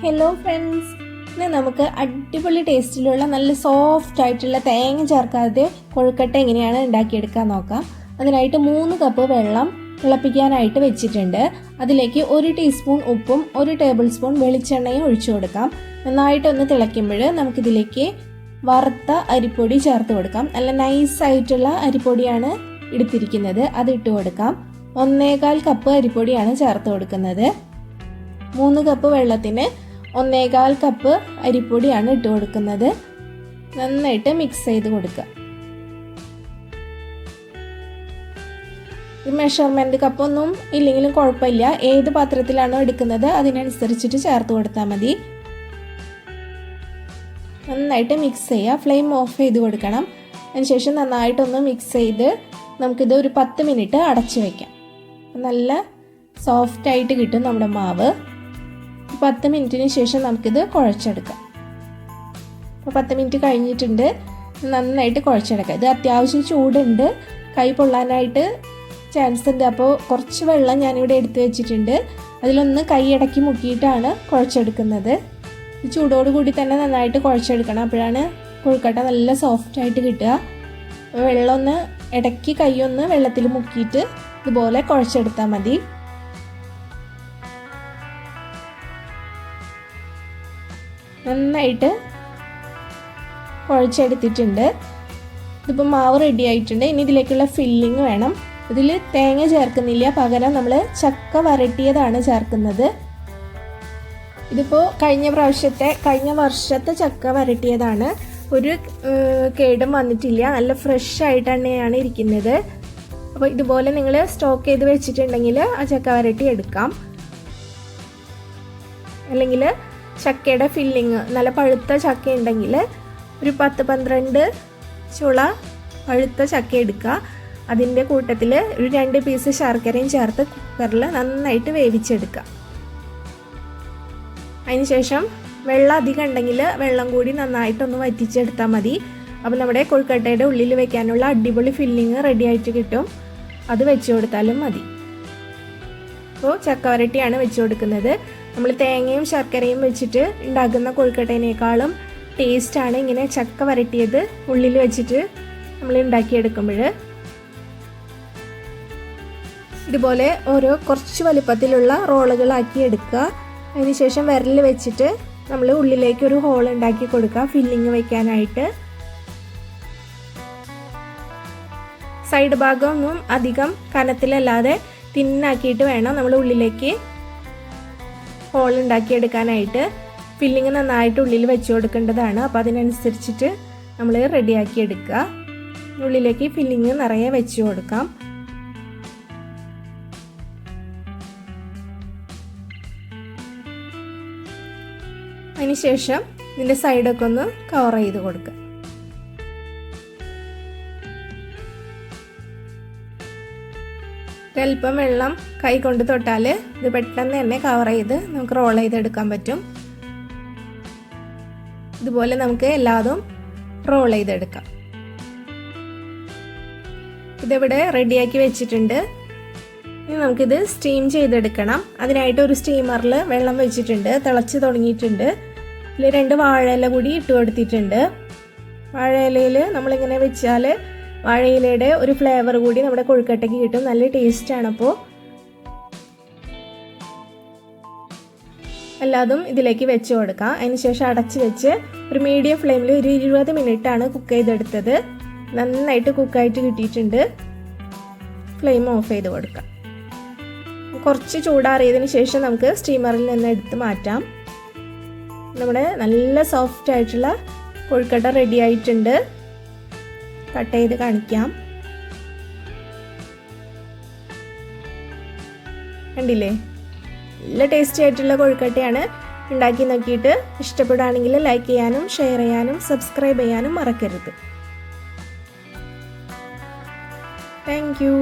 Hello friends, ഇന്ന് നമുക്ക് അടിപൊളി ടേസ്റ്റിലുള്ള നല്ല സോഫ്റ്റ് ആയിട്ടുള്ള തേങ്ങ ചേർക്കാതെ കൊഴുക്കട്ട എങ്ങനെയാണ് ഉണ്ടാക്കിയെടുക്കാൻ നോക്കാം. അതിനായിട്ട് 3 കപ്പ് വെള്ളം തിളപ്പിക്കാനായിട്ട് വെച്ചിട്ടുണ്ട്. അതിലേക്ക് 1 ടീസ്പൂൺ ഉപ്പും 1 ടേബിൾ സ്പൂൺ വെളിച്ചെണ്ണയും ഒഴിച്ചു കൊടുക്കാം. നന്നായിട്ടൊന്ന് തിളയ്ക്കുമ്പോൾ നമുക്കിതിലേക്ക് വറുത്ത അരിപ്പൊടി ചേർത്ത് കൊടുക്കാം. നല്ല നൈസായിട്ടുള്ള അരിപ്പൊടിയാണ് എടുത്തിരിക്കുന്നത്, അത് ഇട്ട് കൊടുക്കാം. 1.25 കപ്പ് അരിപ്പൊടിയാണ് ചേർത്ത് കൊടുക്കുന്നത്. 3 കപ്പ് വെള്ളത്തിന് 1.25 കപ്പ് അരിപ്പൊടിയാണ് ഇട്ട് കൊടുക്കുന്നത്. നന്നായിട്ട് മിക്സ് ചെയ്ത് കൊടുക്കുക. മെഷർമെൻറ്റ് കപ്പൊന്നും ഇല്ലെങ്കിലും കുഴപ്പമില്ല, ഏത് പാത്രത്തിലാണോ എടുക്കുന്നത് അതിനനുസരിച്ചിട്ട് ചേർത്ത് കൊടുത്താൽ മതി. നന്നായിട്ട് മിക്സ് ചെയ്യുക. ഫ്ലെയിം ഓഫ് ചെയ്ത് കൊടുക്കണം. അതിനുശേഷം നന്നായിട്ടൊന്ന് മിക്സ് ചെയ്ത് നമുക്കിത് ഒരു 10 മിനിറ്റ് അടച്ചു വയ്ക്കാം. നല്ല സോഫ്റ്റായിട്ട് കിട്ടും നമ്മുടെ മാവ്. 10 മിനിറ്റിന് ശേഷം നമുക്കിത് കുഴച്ചെടുക്കാം. അപ്പോൾ 10 മിനിറ്റ് കഴിഞ്ഞിട്ടുണ്ട്. നന്നായിട്ട് കുഴച്ചെടുക്കാം. ഇത് അത്യാവശ്യം ചൂടുണ്ട്, കൈ പൊള്ളാനായിട്ട് ചാൻസ് ഉണ്ട്. അപ്പോൾ കുറച്ച് വെള്ളം ഞാനിവിടെ എടുത്തു വെച്ചിട്ടുണ്ട്. അതിലൊന്ന് കൈ ഇടയ്ക്ക് മുക്കിയിട്ടാണ് കുഴച്ചെടുക്കുന്നത്. ഈ ചൂടോടുകൂടി തന്നെ നന്നായിട്ട് കുഴച്ചെടുക്കണം, അപ്പോഴാണ് കൊഴുക്കട്ട നല്ല സോഫ്റ്റായിട്ട് കിട്ടുക. വെള്ളം ഒന്ന് ഇടയ്ക്ക് കൈയൊന്ന് വെള്ളത്തിൽ മുക്കിയിട്ട് ഇതുപോലെ കുഴച്ചെടുത്താൽ മതി. നന്നായിട്ട് കുഴച്ചെടുത്തിട്ടുണ്ട്. ഇതിപ്പോൾ മാവ് റെഡി ആയിട്ടുണ്ട്. ഇനി ഇതിലേക്കുള്ള ഫില്ലിങ് വേണം. ഇതിൽ തേങ്ങ ചേർക്കുന്നില്ല, പകരം നമ്മൾ ചക്ക വരട്ടിയതാണ് ചേർക്കുന്നത്. ഇതിപ്പോൾ കഴിഞ്ഞ വർഷത്തെ ചക്ക വരട്ടിയതാണ്. ഒരു കേടും വന്നിട്ടില്ല, നല്ല ഫ്രഷ് ആയിട്ട് തന്നെയാണ് ഇരിക്കുന്നത്. അപ്പോൾ ഇതുപോലെ നിങ്ങൾ സ്റ്റോക്ക് ചെയ്ത് വെച്ചിട്ടുണ്ടെങ്കിൽ ആ ചക്ക വരട്ടി എടുക്കാം. അല്ലെങ്കിൽ ചക്കയുടെ ഫില്ലിങ് നല്ല പഴുത്ത ചക്ക ഉണ്ടെങ്കിൽ ഒരു 10-12 ചുള പഴുത്ത ചക്ക എടുക്കുക. അതിൻ്റെ കൂട്ടത്തിൽ ഒരു 2 പീസ് ശർക്കരയും ചേർത്ത് കുക്കറിൽ നന്നായിട്ട് വേവിച്ചെടുക്കുക. അതിനുശേഷം വെള്ളം അധികം ഉണ്ടെങ്കിൽ വെള്ളം കൂടി നന്നായിട്ടൊന്ന് വറ്റിച്ചെടുത്താൽ മതി. അപ്പോൾ നമ്മുടെ കൊഴുക്കട്ടയുടെ ഉള്ളിൽ വെക്കാനുള്ള അടിപൊളി ഫില്ലിങ് റെഡി ആയിട്ട് കിട്ടും. അത് വെച്ച് കൊടുത്താലും മതി. അപ്പോൾ ചക്ക വരട്ടിയാണ് വെച്ച് കൊടുക്കുന്നത്. നമ്മൾ തേങ്ങയും ശർക്കരയും വെച്ചിട്ട് ഉണ്ടാക്കുന്ന കൊഴുക്കട്ടേനേക്കാളും ടേസ്റ്റാണ് ഇങ്ങനെ ചക്ക വരട്ടിയത് ഉള്ളിൽ വെച്ചിട്ട് നമ്മൾ ഉണ്ടാക്കിയെടുക്കുമ്പോൾ. ഇതുപോലെ കുറച്ച് വലുപ്പത്തിലുള്ള റോളുകളാക്കി എടുക്കുക. അതിനുശേഷം വിരലിൽ വെച്ചിട്ട് നമ്മൾ ഉള്ളിലേക്ക് ഒരു ഹോൾ ഉണ്ടാക്കി കൊടുക്കുക ഫില്ലിങ് വെക്കാനായിട്ട്. സൈഡ് ഭാഗമൊന്നും അധികം കനത്തിലല്ലാതെ തിന്നാക്കിയിട്ട് വേണം നമ്മൾ ഉള്ളിലേക്ക് ഹോൾ ഉണ്ടാക്കിയെടുക്കാനായിട്ട്. ഫില്ലിങ് നന്നായിട്ട് ഉള്ളിൽ വെച്ച് കൊടുക്കേണ്ടതാണ്. അപ്പോൾ അതിനനുസരിച്ചിട്ട് നമ്മൾ റെഡിയാക്കി എടുക്കുക. ഉള്ളിലേക്ക് ഫില്ലിങ് നിറയെ വെച്ച് കൊടുക്കാം. അതിനുശേഷം ഇതിൻ്റെ സൈഡൊക്കെ ഒന്ന് കവർ ചെയ്ത് കൊടുക്കുക. ഒരൽപ്പം വെള്ളം കൈ കൊണ്ട് തൊട്ടാൽ ഇത് പെട്ടെന്ന് തന്നെ കവർ ചെയ്ത് നമുക്ക് റോൾ ചെയ്തെടുക്കാൻ പറ്റും. ഇതുപോലെ നമുക്ക് എല്ലാതും റോൾ ചെയ്തെടുക്കാം. ഇതിവിടെ റെഡിയാക്കി വെച്ചിട്ടുണ്ട്. ഇനി നമുക്കിത് സ്റ്റീം ചെയ്തെടുക്കണം. അതിനായിട്ട് ഒരു സ്റ്റീമറിൽ വെള്ളം വെച്ചിട്ടുണ്ട്, തിളച്ച് തുടങ്ങിയിട്ടുണ്ട്. ഇതിൽ 2 വാഴയില കൂടി ഇട്ട് കൊടുത്തിട്ടുണ്ട്. വാഴയിലയിൽ നമ്മളിങ്ങനെ വെച്ചാൽ വാഴയിലയുടെ ഒരു ഫ്ലേവർ കൂടി നമ്മുടെ കൊഴുക്കട്ടയ്ക്ക് കിട്ടും. നല്ല ടേസ്റ്റാണ്. അപ്പോൾ എല്ലാതും ഇതിലേക്ക് വെച്ച് കൊടുക്കാം. അതിനുശേഷം അടച്ച് വെച്ച് ഒരു മീഡിയം ഫ്ലെയിമിൽ ഒരു 20 മിനിറ്റാണ് കുക്ക് ചെയ്തെടുത്തത്. നന്നായിട്ട് കുക്കായിട്ട് കിട്ടിയിട്ടുണ്ട്. ഫ്ലെയിം ഓഫ് ചെയ്ത് കൊടുക്കാം. കുറച്ച് ചൂടാറിയതിന് ശേഷം നമുക്ക് സ്റ്റീമറിൽ നിന്ന് എടുത്ത് മാറ്റാം. നമ്മുടെ നല്ല സോഫ്റ്റ് ആയിട്ടുള്ള കൊഴുക്കട്ട റെഡി ആയിട്ടുണ്ട്. കട്ട് ചെയ്ത് കാണിക്കാം. കണ്ടില്ലേ, നല്ല ടേസ്റ്റി ആയിട്ടുള്ള കൊഴുക്കട്ടയാണ്. ഉണ്ടാക്കി നോക്കിയിട്ട് ഇഷ്ടപ്പെടുകയാണെങ്കിൽ ലൈക്ക് ചെയ്യാനും ഷെയർ ചെയ്യാനും സബ്സ്ക്രൈബ് ചെയ്യാനും മറക്കരുത്. Thank you.